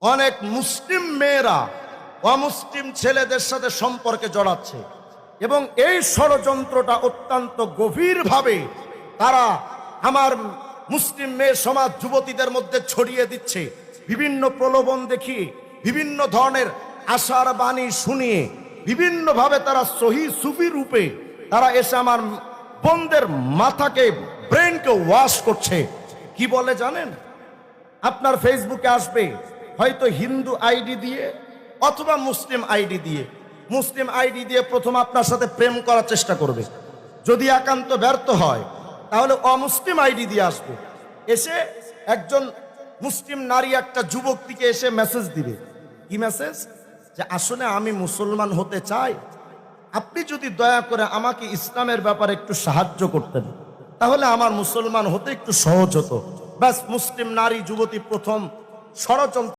অনেক মুসলিম মেয়েরা অমুসলিম ছেলেদের সাথে সম্পর্কে জড়াচ্ছে এবং এই ষড়যন্ত্রটা অত্যন্ত গভীরভাবে তারা আমার মুসলিম মেয়ে সমাজ যুবতীদের মধ্যে ছড়িয়ে দিচ্ছে। বিভিন্ন প্রলোভন দেখিয়ে, বিভিন্ন ধরনের আশার বাণী শুনিয়ে, বিভিন্নভাবে তারা সহি সুফি রূপে তারা এসে আমার বোনদের মাথাকে, ব্রেনকে ওয়াশ করছে। কি বলে জানেন? আপনার ফেসবুকে আসবে হয়তো হিন্দু আইডি দিয়ে অথবা মুসলিম আইডি দিয়ে। মুসলিম আইডি দিয়ে প্রথম আপনার সাথে প্রেম করার চেষ্টা করবে। যদি একান্ত ব্যর্থ হয় তাহলে অমুসলিম আইডি দিয়ে আসবে। এসে একজন মুসলিম নারী একটা যুবকটিকে এসে মেসেজ দিবে। কি মেসেজ? যে আসলে আমি মুসলমান হতে চাই, আপনি যদি দয়া করে আমাকে ইসলামের ব্যাপারে একটু সাহায্য করতেন তাহলে আমার মুসলমান হতে একটু সহজ হতো। ব্যাস, মুসলিম নারী যুবতী প্রথম ষড়যন্ত্র